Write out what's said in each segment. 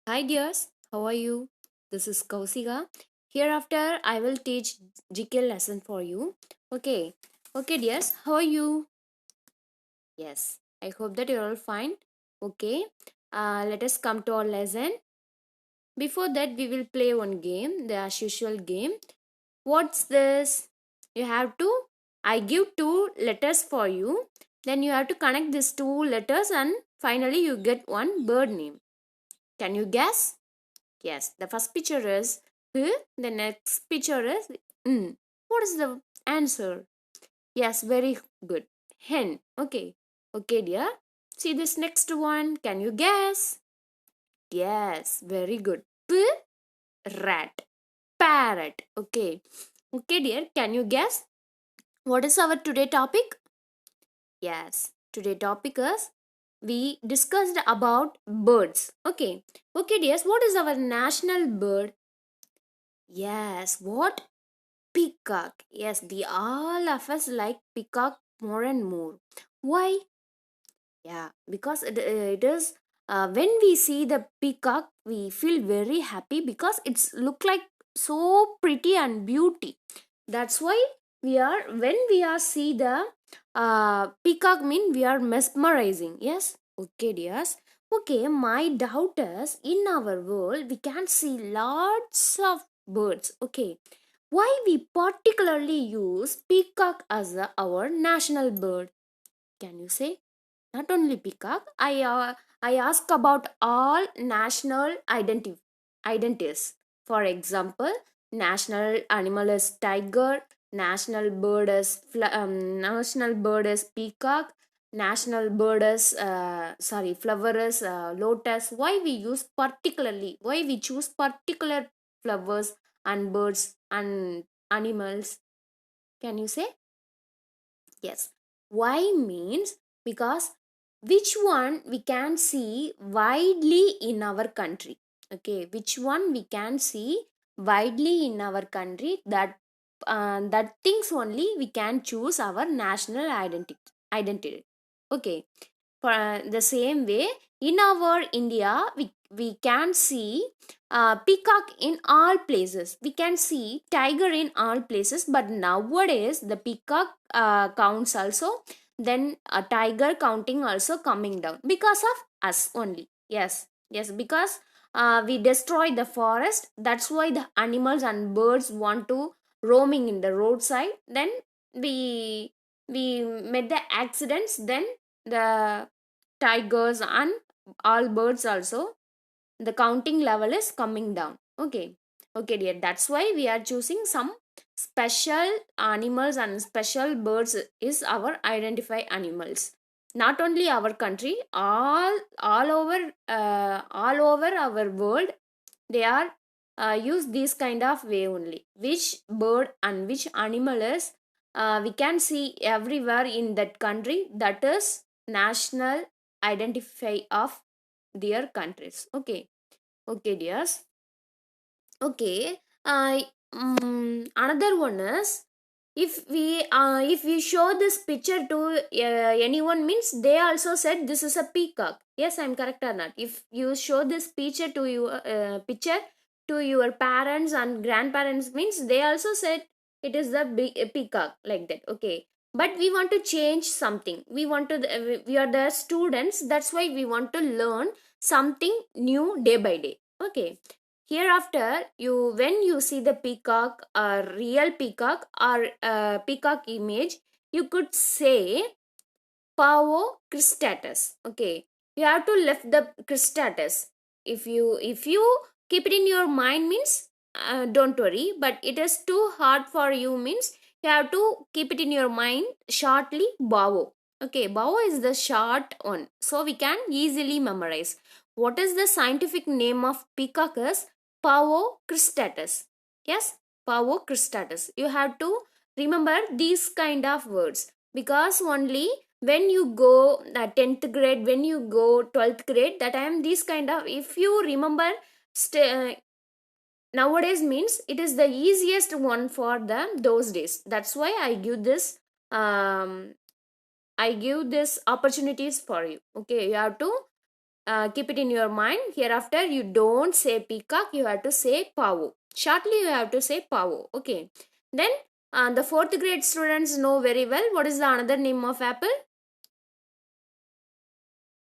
Hi dears, how are you? This is Kausiga. Hereafter, I will teach GK lesson for you. Okay, okay dears, how are you? Yes, I hope that you're all fine. Okay, let us come to our lesson. Before that, we will play one game, the as usual game. What's this? You have to, I give two letters for you. Then you have to connect these two letters and finally you get one bird name. Can you guess? Yes, the first picture is H, the next picture is N. What is the answer? Yes, very good. Hen. Okay. Okay, dear. See this next one. Can you guess? Yes, very good. P, rat. Parrot. Okay. Okay, dear. Can you guess? What is our today topic? Yes, today topic is we discussed about birds. Okay. Okay, dears. What is our national bird? Yes, what? Peacock. Yes, the all of us like peacock more and more. Why? Yeah, because it is when we see the peacock, we feel very happy because it's look like so pretty and beauty. That's why we are when we are see the peacock mean we are mesmerizing. Yes. Okay, dears. Okay, my doubt is in our world we can see lots of birds. Okay, why we particularly use peacock as our national bird? Can you say? Not only peacock, I ask about all national identities. For example, national animal is tiger, national bird is peacock, national bird is flower is lotus. Why we use particularly? Why we choose particular flowers and birds and animals? Can you say? Yes. Why means because which one we can see widely in our country. Okay, which one we can see widely in our country, that things only we can choose our national identity. Okay, for the same way in our India we can see peacock in all places, we can see tiger in all places, but nowadays the peacock counts also, then a tiger counting also coming down because of us only. Yes, yes, because we destroy the forest, that's why the animals and birds want to roaming in the roadside, then we met the accidents, then the tigers and all birds also, the counting level is coming down. Okay, okay dear, that's why we are choosing some special animals and special birds is our identify animals. Not only our country, all over our world, they are use this kind of way only, which bird and which animal is we can see everywhere in that country, that is national identify of their countries. Okay, okay dears. Okay, another one is if we show this picture to anyone means they also said this is a peacock. Yes, I'm correct or not? If you show this picture to your parents and grandparents means they also said it is the peacock like that. Okay, but we want to change something. We want to we are the students. That's why we want to learn something new day by day. Okay, hereafter, you when you see the peacock, a real peacock or a peacock image, you could say Pavo cristatus. Okay, you have to left the cristatus. If you keep it in your mind means don't worry, but it is too hard for you means you have to keep it in your mind shortly. Bavo. Okay, Bavo is the short one, so we can easily memorize. What is the scientific name of peacock is Pavo cristatus. Yes, Pavo cristatus. You have to remember these kind of words because only when you go 10th grade, when you go 12th grade, that time this kind of, if you remember nowadays means it is the easiest one for them those days. That's why um I give this opportunities for you. Okay, you have to keep it in your mind. Hereafter, you don't say peacock, you have to say pavo. Shortly, you have to say pavo. Okay. Then, the fourth grade students know very well what is the another name of apple.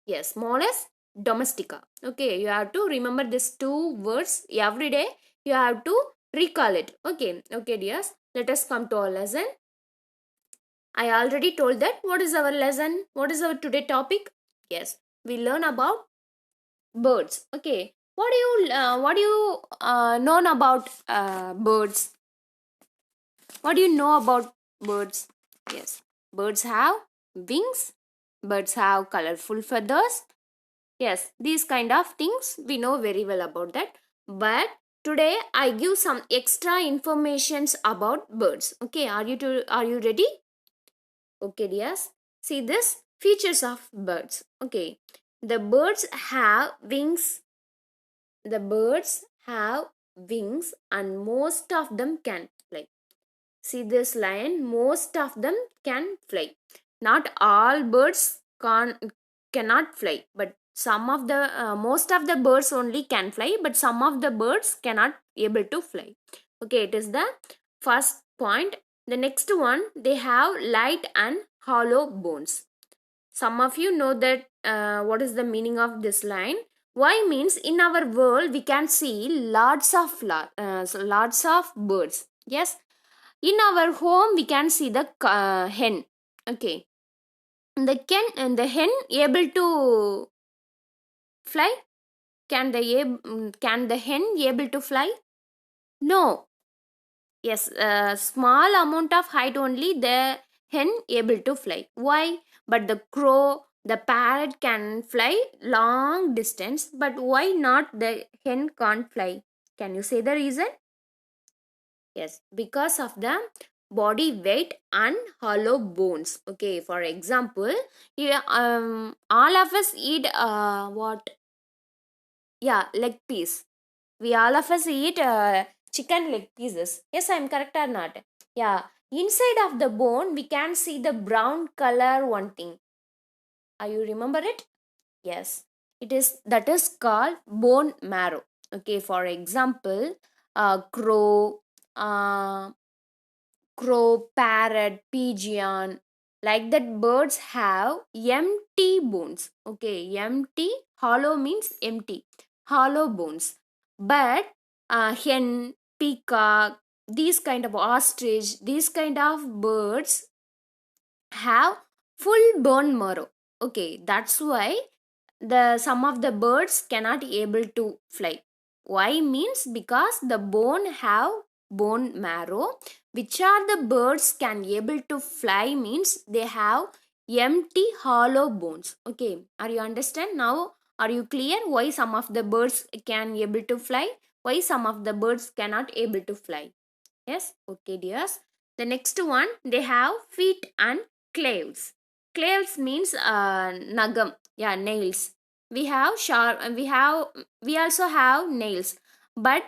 Yes, Molus domestica. Okay, you have to remember these two words every day. You have to recall it. Okay, okay, dears. Let us come to our lesson. I already told that what is our lesson? What is our today topic? Yes, we learn about birds. Okay, what do you know about birds? What do you know about birds? Yes, birds have wings. Birds have colorful feathers. Yes, these kind of things we know very well about that. But today I give some extra informations about birds. Okay, are you ready? Okay, yes. See this features of birds. Okay, the birds have wings. The birds have wings, and most of them can fly. See this line, most of them can fly. Not all birds cannot fly, but some of the most of the birds only can fly, but some of the birds cannot able to fly. Okay, it is the first point. The next one, they have light and hollow bones. Some of you know that what is the meaning of this line. Why means in our world we can see lots of birds. Yes, in our home we can see the hen. Okay, the hen able to fly. Can the hen able to fly? No. Yes, small amount of height only the hen able to fly. Why? But the crow, the parrot can fly long distance, but why not the hen can't fly? Can you say the reason? Yes, because of the body weight and hollow bones. Okay, for example, yeah, all of us eat what? Yeah, leg piece. We all of us eat chicken leg pieces. Yes, I'm correct or not? Yeah, inside of the bone we can see the brown color one thing. Are you remember it? Yes, it is that is called bone marrow. Okay, for example, crow, uh, parrot, pigeon, like that birds have empty bones. Okay, empty, hollow means empty, hollow bones. But hen, peacock, these kind of ostrich, these kind of birds have full bone marrow. Okay, that's why the some of the birds cannot able to fly. Why means because the bone have bone marrow, which are the birds can able to fly means they have empty hollow bones. Okay, are you understand now? Are you clear why some of the birds can able to fly, why some of the birds cannot able to fly? Yes, okay, dears. The next one, they have feet and claves. Claves means nagam, yeah, nails. We have sharp, we also have nails, but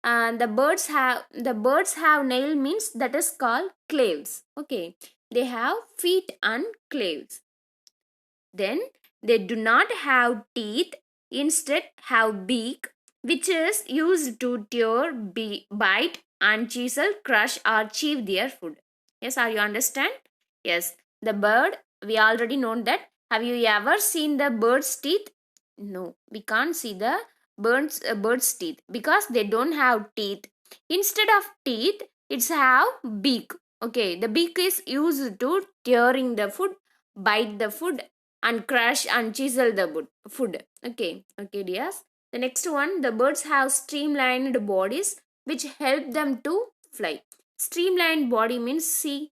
the birds have nail means that is called claves. Okay, they have feet and claves. Then they do not have teeth, instead have beak, which is used to tear, bite, and chisel, crush, or chew their food. Yes, are you understand? Yes, the bird, we already know that. Have you ever seen the bird's teeth? No, we can't see the bird's teeth because they don't have teeth. Instead of teeth, it's have beak. Okay, the beak is used to tearing the food, bite the food, and crush and chisel the food. Okay, okay, dears. The next one, the birds have streamlined bodies which help them to fly. Streamlined body means, see,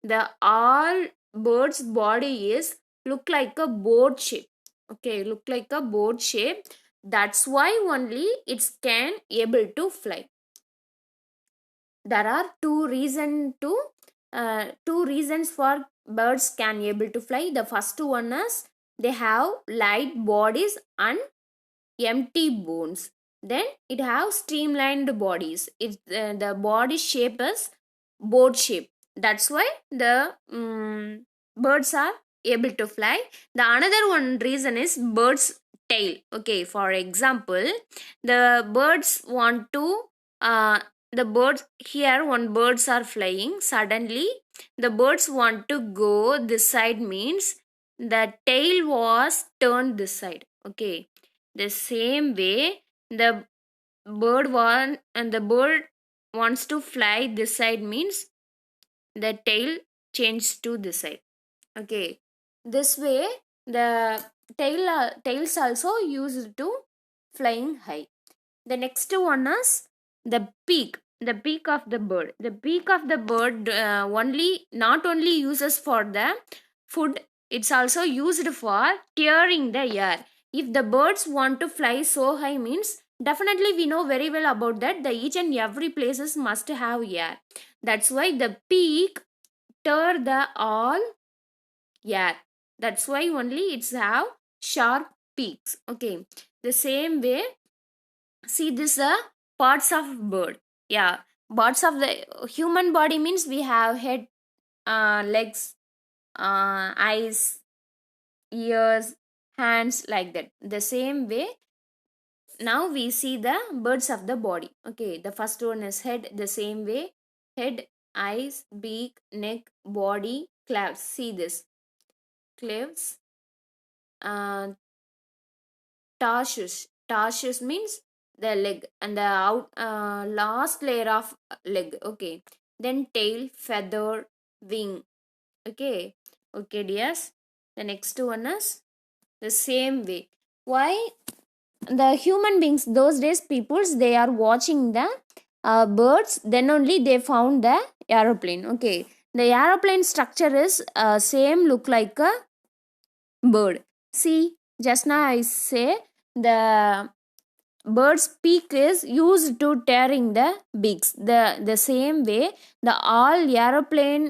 the all bird's body is look like a board shape. Okay, look like a board shape. That's why only it can able to fly. There are two reasons for birds can able to fly. The first one is they have light bodies and empty bones. Then it have streamlined bodies. The body shape is board shape. That's why the birds are able to fly. The another one reason is bird's tail. Okay, for example, the birds want to the birds here when birds are flying, suddenly the birds want to go this side means the tail was turned this side. Okay, the same way the bird wants to fly this side means the tail changed to this side. Okay, this way the tails also used to flying high. The next one is the peak. The beak of the bird. The beak of the bird only not only uses for the food, it's also used for tearing the air. If the birds want to fly so high means definitely we know very well about that. The each and every places must have air. That's why the peak tear the all air. That's why only it's have sharp peaks. Okay. The same way, see this parts of bird. Yeah, parts of the human body means we have head, legs, eyes, ears, hands, like that. The same way, now we see the birds of the body. Okay, the first one is head. The same way, head, eyes, beak, neck, body, claws. See this claws, uh, tarsus means the leg and the last layer of leg. Okay, then tail, feather, wing. Okay, okay dears, the next one is the same way. Why the human beings those days peoples they are watching the birds, then only they found the aeroplane. Okay, the aeroplane structure is same look like a bird. See, just now I say the bird's beak is used to tearing the beaks. The same way the all aeroplane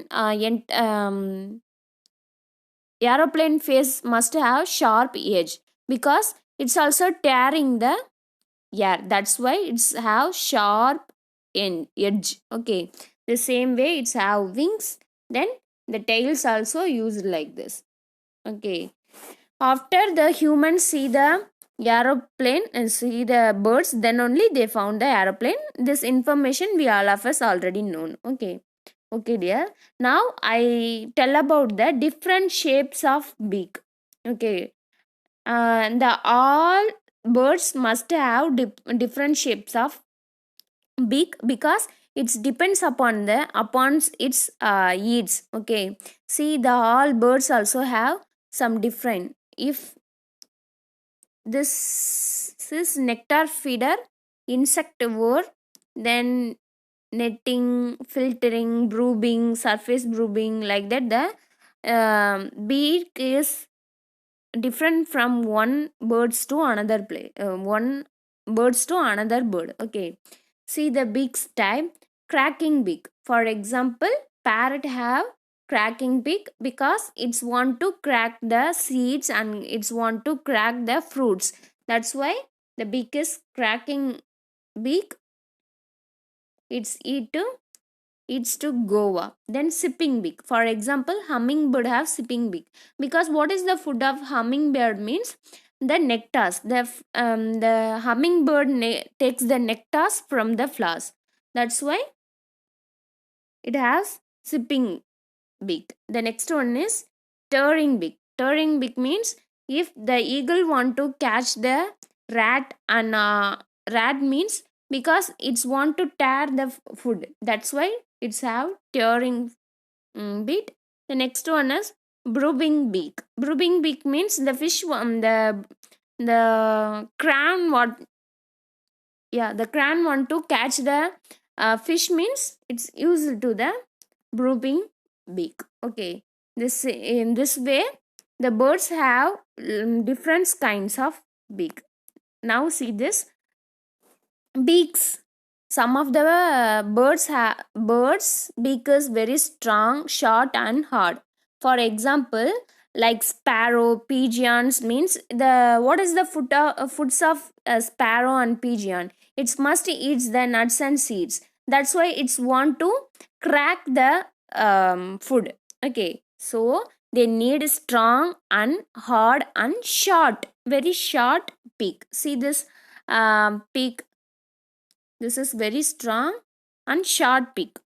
face must have sharp edge because it's also tearing the air. That's why it's have sharp edge. Okay, the same way it's have wings. Then the tails also used like this. Okay, after the humans see the aeroplane and see the birds, then only they found the aeroplane. This information we all of us already known. Okay. Okay, dear. Now I tell about the different shapes of beak. Okay. The all birds must have different shapes of beak because it depends upon its eats. Okay. See, the all birds also have some different. If this is nectar feeder, insectivore, then netting, filtering, brooding, surface brooding, like that. The beak is different from one birds to another one birds to another bird. Okay, see the beaks type. Cracking beak, for example, parrot have cracking beak because it's want to crack the seeds and it's want to crack the fruits. That's why the beak is cracking beak. It's to Goa. Then sipping beak. For example, hummingbird have sipping beak. Because what is the food of hummingbird means? The nectars. The hummingbird takes the nectars from the flowers. That's why it has sipping beak. The next one is tearing beak. Tearing beak means if the eagle want to catch the rat, and rat means because it's want to tear the food. That's why it's have tearing beak. The next one is brooding beak. Brooding beak means the fish the cran what the cran want to catch the fish means it's used to the brooding beak. Okay, this in this way the birds have different kinds of beak. Now see this beaks. Some of the birds beak is very strong, short and hard. For example, like sparrow, pigeons means the what is the foods of sparrow and pigeon? It's must eats the nuts and seeds. That's why it's want to crack the food. Okay, so they need strong and hard and short, very short beak. See this beak, this is very strong and short beak.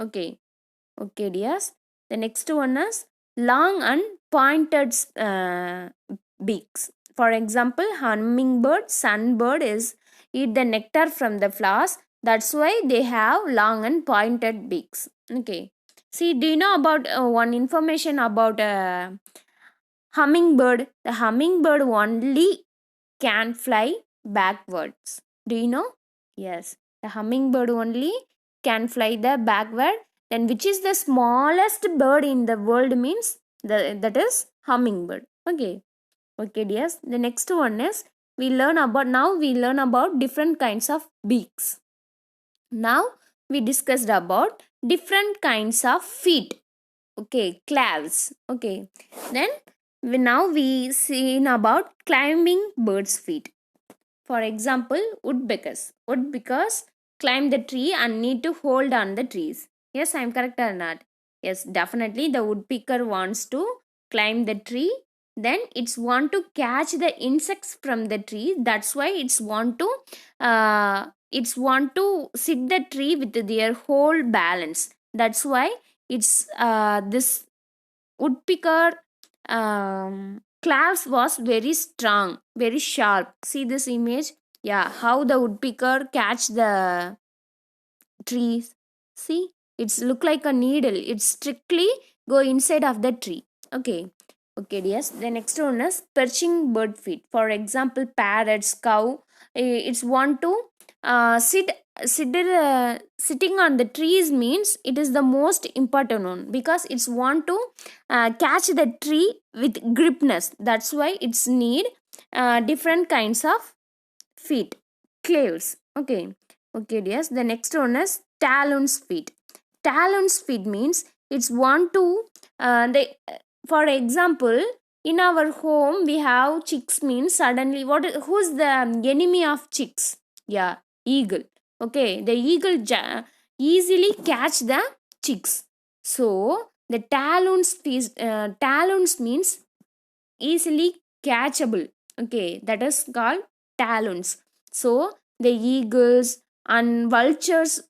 Okay, okay, dears. The next one is long and pointed beaks. For example, hummingbird, sunbird is eat the nectar from the flowers. That's why they have long and pointed beaks. Okay. See, do you know about one information about hummingbird? The hummingbird only can fly backwards. Do you know? Yes. The hummingbird only can fly the backward. Then which is the smallest bird in the world means that is hummingbird. Okay. Okay, dears. The next one is we learn about different kinds of beaks. Now we discussed about different kinds of feet. Okay, claws. Okay. Then now we seen about climbing birds' feet. For example, woodpeckers. Woodpeckers climb the tree and need to hold on the trees. Yes, I'm correct or not? Yes, definitely the woodpecker wants to climb the tree. Then it's want to catch the insects from the tree. That's why it's want to sit the tree with their whole balance. That's why it's this woodpecker claws was very strong, very sharp. See this image? Yeah, how the woodpecker catch the trees. See, it's look like a needle. It's strictly go inside of the tree. Okay. Okay, yes. The next one is perching bird feet. For example, parrots, cow. It's want to sitting on the trees means it is the most important one because it's want to catch the tree with gripness. That's why it's need different kinds of feet, claws. Okay. Okay, yes. The next one is talons feet. Talons feet means it's want to they for example, in our home we have chicks means suddenly who's the enemy of chicks? Yeah, eagle. Okay, the eagle easily catch the chicks. So the talons means easily catchable. Okay, that is called talons. So the eagles and vultures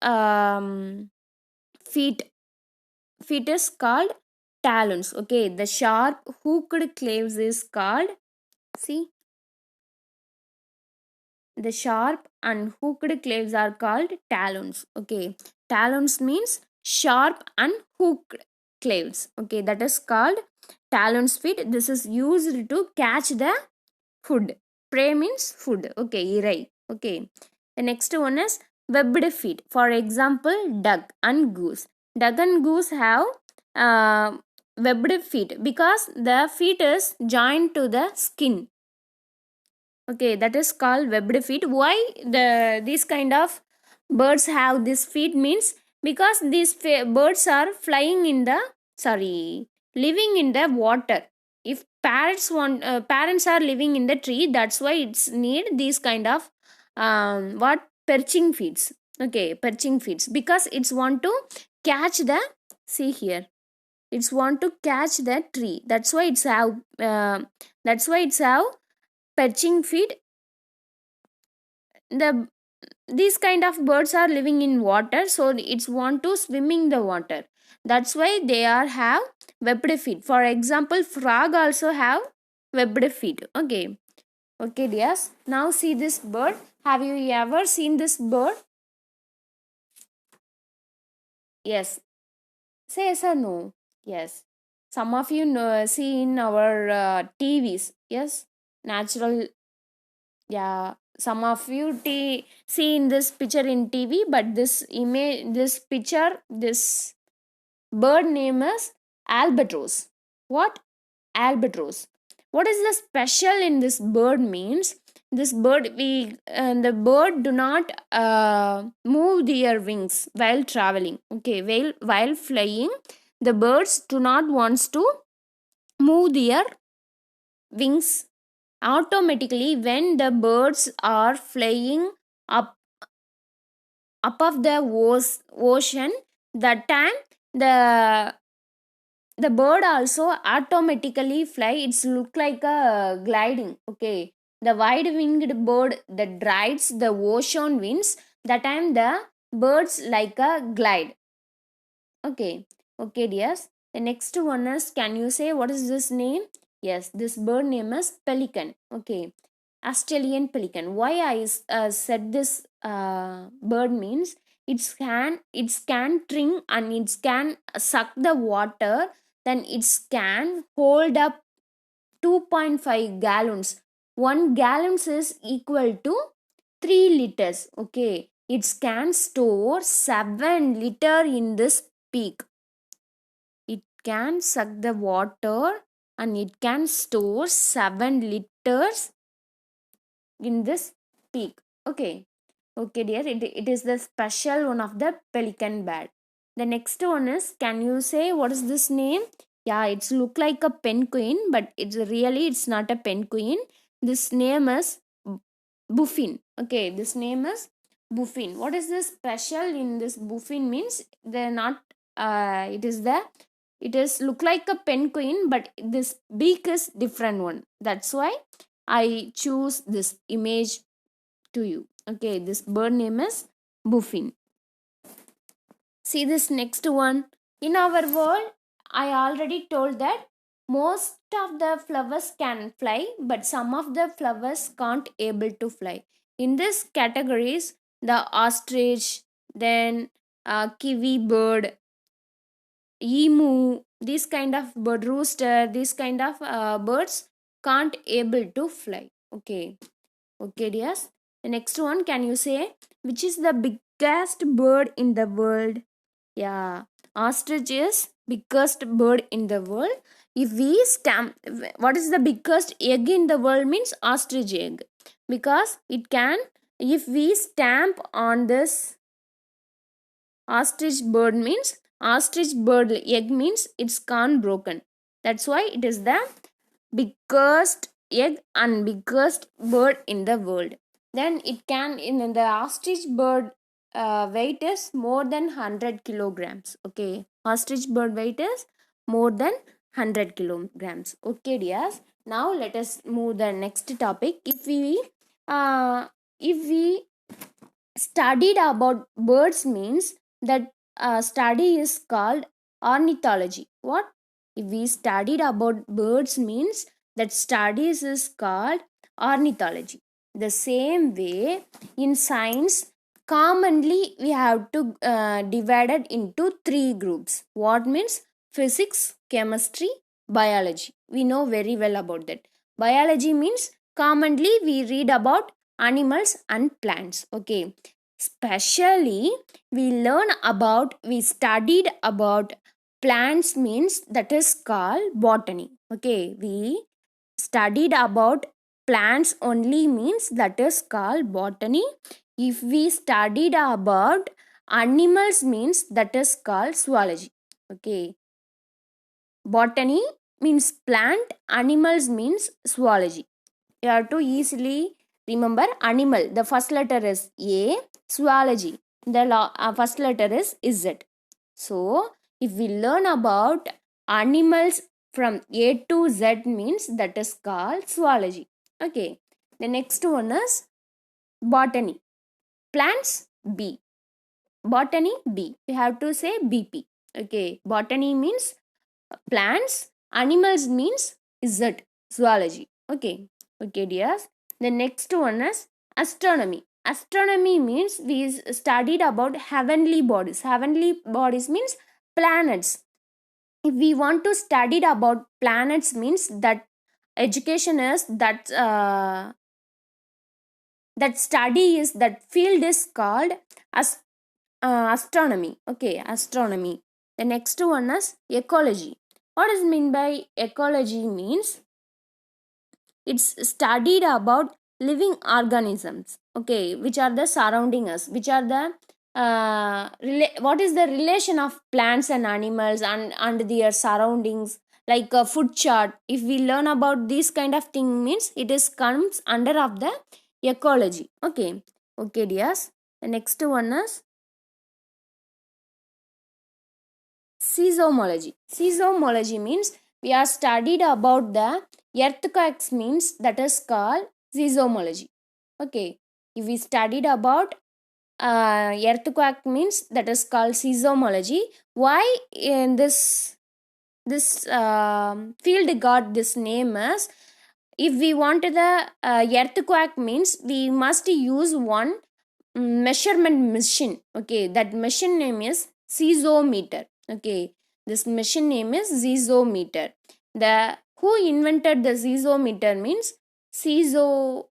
feet feet is called talons. Okay, the sharp hooked claws is called, see, the sharp and hooked claws are called talons. Okay, talons means sharp and hooked claws. Okay, that is called talons feet. This is used to catch the food. Prey means food. Okay, irai. Okay. The next one is webbed feet. For example, duck and goose. Duck and goose have uh, webbed feet because the feet is joined to the skin. Okay, that is called webbed feet. Why these kind of birds have this feet means because these birds are flying in the living in the water. If parents are living in the tree, that's why it's need these kind of what perching feeds. Okay, perching feeds because it's want to catch the, see here, it's want to catch the tree. That's why it's have perching feed. The these kind of birds are living in water, so it's want to swimming the water. That's why they are have webbed feet. For example, frog also have webbed feet. Okay. Okay, dears. Now see this bird. Have you ever seen this bird? Yes. Say yes or no. Yes. Some of you know, see in our TVs. Yes. Natural. Yeah. Some of you see in this picture in TV, but this image, this picture, this bird name is albatross. What? Albatross. What is the special in this bird means? This bird, the bird do not move their wings while traveling. Okay, while flying, the birds do not wants to move their wings automatically when the birds are flying up above the ocean. That time the the bird also automatically fly. It's look like a gliding. Okay, the wide winged bird that rides the ocean winds, that time the birds like a glide. Okay, okay, dears. The next one is, can you say what is this name? Yes, this bird name is pelican. Okay, Australian pelican. Why I said this bird means it can drink and it can suck the water. Then it can hold up 2.5 gallons. 1 gallon is equal to 3 liters. Okay, it can store 7 liter in this peak. It can suck the water and it can store 7 liters in this peak. Okay, okay, dear. It is the special one of the pelican bird. The next one is, can you say what is this name? Yeah, it's look like a penguin, but it's not a penguin. This name is buffin. Okay, this name is buffin. What is this special in this buffin means? They're not it is look like a penguin, but this beak is different one. That's why I choose this image to you. Okay, this bird name is buffin. See this next one. In our world, I already told that most of the flowers can fly, but some of the flowers can't able to fly. In this categories, the ostrich, then kiwi bird, emu, this kind of bird, rooster, this kind of birds can't able to fly. Okay, okay, dears. The next one, can you say which is the biggest bird in the world? Yeah, ostrich is biggest bird in the world. If we stamp, what is the biggest egg in the world means ostrich egg, because it can. If we stamp on this ostrich bird means ostrich bird egg means it's can't broken. That's why it is the biggest egg and biggest bird in the world. Then it can in the ostrich bird weight is more than 100 kilograms. Okay, ostrich bird weight is more than 100 kilograms. Okay, dears. Now let us move the next topic. If we studied about birds means that study is called ornithology. What? If we studied about birds means that studies is called ornithology. The same way in science, commonly we have to divide it into three groups. What means? Physics, chemistry, biology. We know very well about that. Biology means commonly we read about animals and plants. Okay, especially we studied about plants means that is called botany. Okay, we studied about plants only means that is called botany. If we studied about animals means that is called zoology. Okay, botany means plant, animals means zoology. You have to easily remember animal. The first letter is A. Zoology. The first letter is Z. So, if we learn about animals from A to Z means that is called zoology. Okay. The next one is botany. Plants B. Botany B. We have to say BP. Okay. Botany means plants, animals means Z, zoology. Okay, okay, dears. The next one is astronomy. Astronomy means we studied about heavenly bodies. Heavenly bodies means planets. If we want to study about planets means that education is that study is that field is called as astronomy. Okay, astronomy. The next one is ecology. What is mean by ecology means it's studied about living organisms. Okay, which are the surrounding us, which are the what is the relation of plants and animals and their surroundings, like a food chart. If we learn about this kind of thing means it is comes under of the ecology. Okay, okay, dears. The next one is Seismology. Seismology means we are studied about the earthquakes means that is called seismology. Okay. If we studied about earthquake means that is called seismology. Why in this field got this name is, if we want the earthquake means we must use one measurement machine. Okay, that machine name is seismometer. Okay, this machine name is seismometer. The who invented the seismometer means seiso,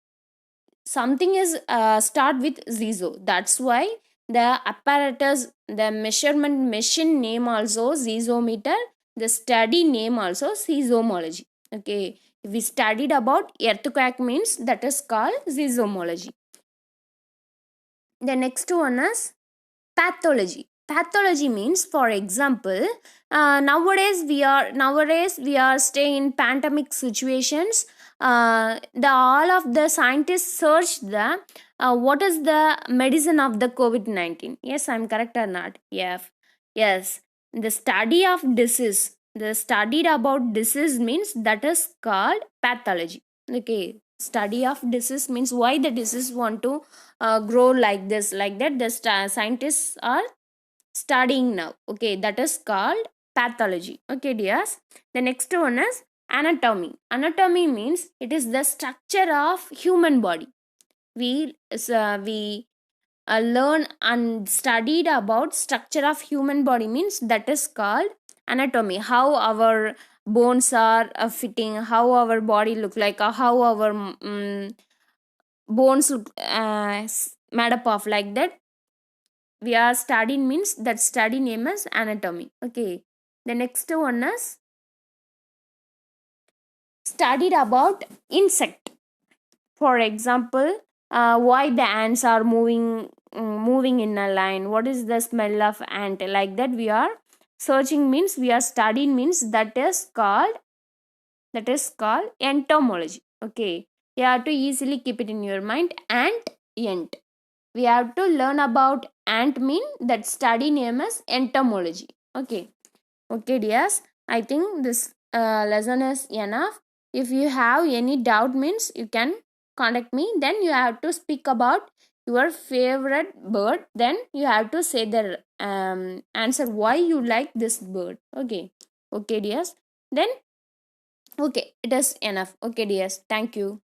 something is start with zizo, that's why the apparatus, the measurement machine name also zizometer, the study name also seismology. Okay, if we studied about earthquake means that is called seismology. The next one is pathology. Pathology means, for example, nowadays we are staying in pandemic situations. The all of the scientists search the what is the medicine of the COVID-19. Yes, I'm correct or not? Yes. The study of disease, the studied about disease means that is called pathology. Okay, study of disease means why the disease want to grow like this, like that. The scientists are studying now. Okay, that is called pathology. Okay, dears. The next one is anatomy. Anatomy means it is the structure of human body. We learn and studied about structure of human body means that is called anatomy. How our bones are fitting, how our body look like, how our bones look made up of, like that we are studying means that study name is anatomy. Okay, the next one is studied about insect. For example, why the ants are moving in a line, what is the smell of ant, like that we are searching means we are studying means that is called entomology. Okay, you have to easily keep it in your mind. Ant, we have to learn about ant mean that study name is entomology. Okay. Okay, dears. I think this lesson is enough. If you have any doubt means you can contact me. Then you have to speak about your favorite bird. Then you have to say the answer why you like this bird. Okay. Okay, dears. Then okay, it is enough. Okay, dears. Thank you.